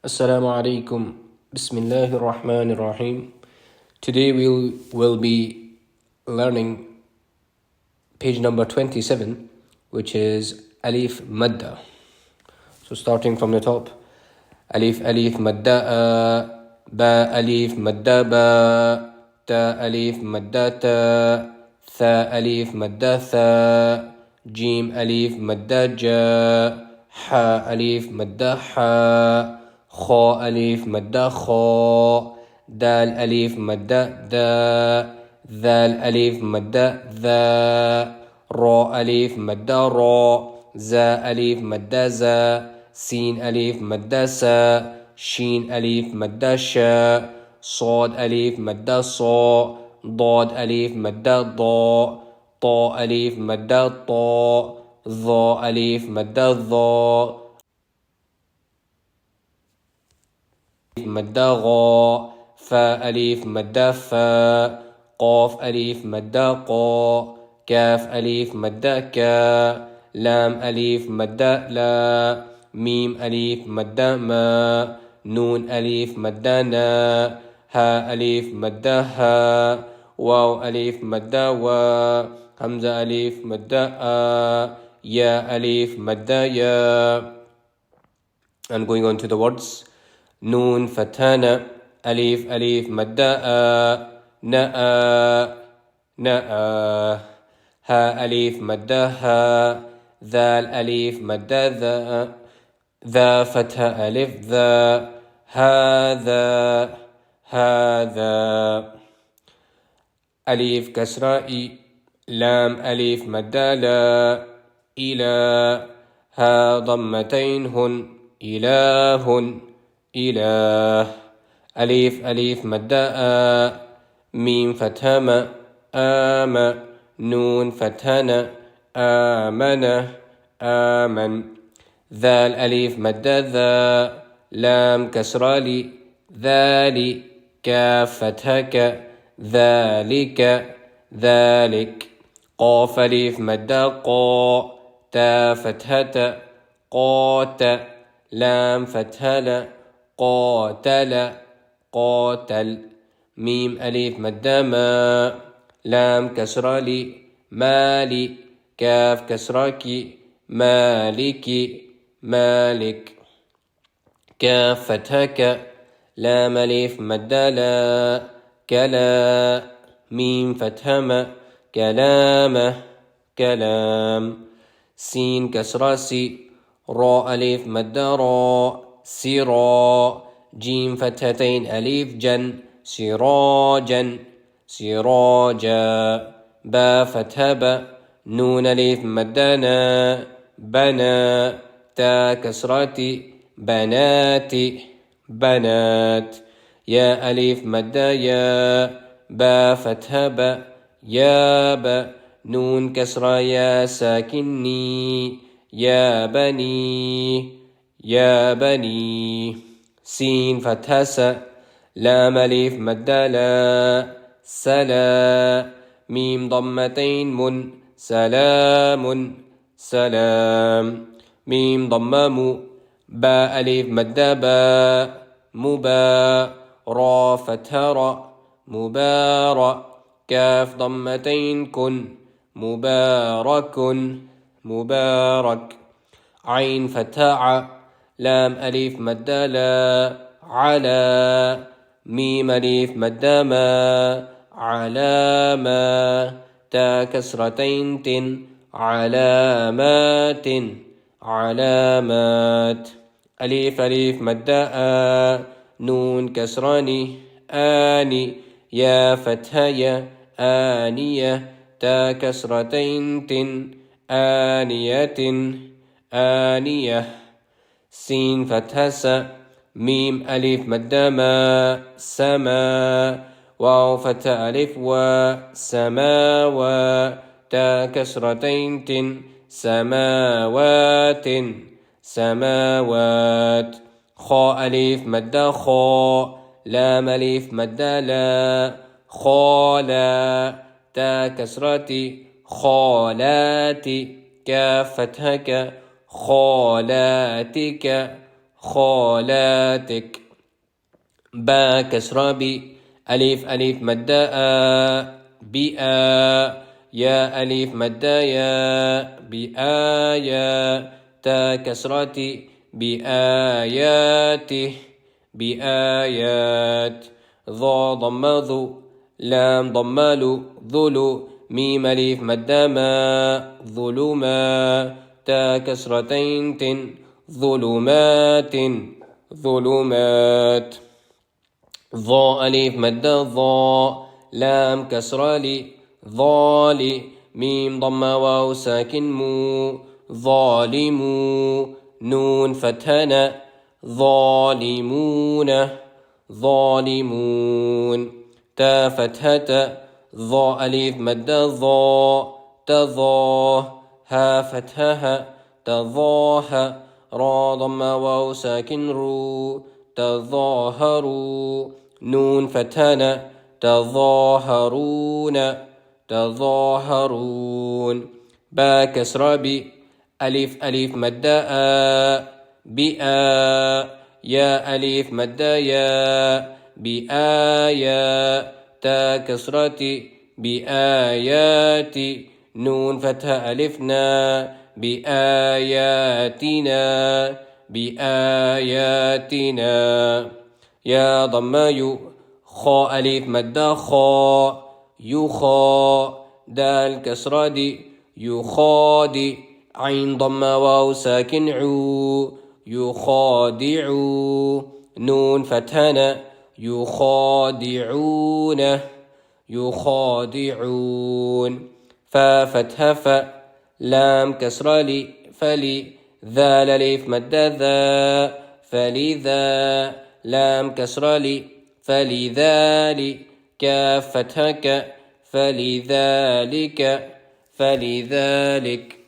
Assalamu alaikum. Bismillahir Rahmanir Rahim. Today we will be learning page number 27, which is Alif Madda. So starting from the top, Alif Alif Madda Ba Alif Madda Ba Ta Alif Madda Ta Tha Alif Madda Tha Jim Alif Madda Ja Ha Alif Madda Ha خاء أليف مدة خاء دال أليف مدة دا ذال أليف مدة ذا را أليف مدة را زا أليف مدة زا سين أليف مدة سا شين أليف مدة شا صاد أليف مدة صا ضاد أليف مدة ضاء طاء أليف مدة طاء ظا أليف مدة ظاء مدة غا فا أليف مدة فا قاف أليف مدة قا كاف أليف مدة كا لام أليف مدة لا ميم أليف مدة ما نون أليف مدة نا ها أليف مدة ها واو أليف مدة وا همزة أليف مدة يا أليف مدة يا. And going on to the words. نون فتانا أليف أليف مدة ناء ناء ها أليف مدة ها ذال أليف مدة ذا ذا فتح ألف ذا هذا هذا أليف كسراء لام أليف مدة لا إلى ها ضمتين هن إله إله أليف أليف مدة ميم فتحة ما آم نون فتحة آمن آمن ذال أليف مدة ذا لام كسرة لي ذالي كاف فتحة ذلك ذلك قاف أليف مدة قا تا فتحة قات لام فتحة قاتل قاتل ميم أليف مدة ما لام كسرة لي مالي كاف كسرة كي مالكي مالك كاف فتحة لام أليف مدة لا كلا ميم فتحة ما كلامه كلام سين كسرة سي را أليف مدة را سرا جيم فتحتين أليف جن سراجا سراجا با فتح با نون أليف مدنا بنا تا كسرتي بناتي بنات يا أليف مدة يا با فتح با يا با نون كسرة يا ساكني يا بني يا بني سين فتحة س لام أليف مدة لا سلا ميم ضمتين من سلام سلام ميم ضمة مو با أليف مدة با مبا را فتحة را مبارا كاف ضمتين كن مبارك مبارك عين فتحة لام أليف مدة لا على ميم أليف مدة ما علامة تا كسرتين تن علامات علامات أليف أليف مدة نون كسراني آني يا فتحة يا آنية تا كسرتين تن آنية آنية سين فتحة س ميم أليف مدة ما سما واو فتحة ألف و سماوا تا كسرتين تن سماوات سماوات خاء أليف مدة خاء لام أليف مدة لا خالا تا كسرتي خالاتي كاف فتحة خالاتك خالاتك. با كسرة بي، ألف ألف مد بآ، يا ألف مد يا بآيا، تا كسرة بآياته بآيات. ظا ضم ذو، لام ضم ذلو، ميم ألف مد ما ظلما، تا كسرتين تن ظلمات ظلمات. ظا ألف مد ظا، لام كسر لي ظالي، ميم ضم واو ساكن مو ظالمو، نون فتحنا ظالمون ظالمون. تا فتحة ظا ألف مد ظا تظا، ها فتحها تظاها، را ضم واو ساكن رو تظاهروا، نون فتحنا تظاهرون تظاهرون. با كسر بي، ألف ألف مد بآ، يا ألف مد يا بآيا، تا كسرة بآيات، نون فتح ألفنا بآياتنا بآياتنا. يا ضم يو، خا ألف مد خا يخا، دال كسرة دي يخادي، عين ضم واو ساكن عو يخادعوا، نون فتحنا يخادعون يخادعون. فا فتح فا، لام كسر لي فلي، ذال ألف مد ذا فلذا، لام كسر لي فلذلك، كاف فتح ك فلذلك فلذلك.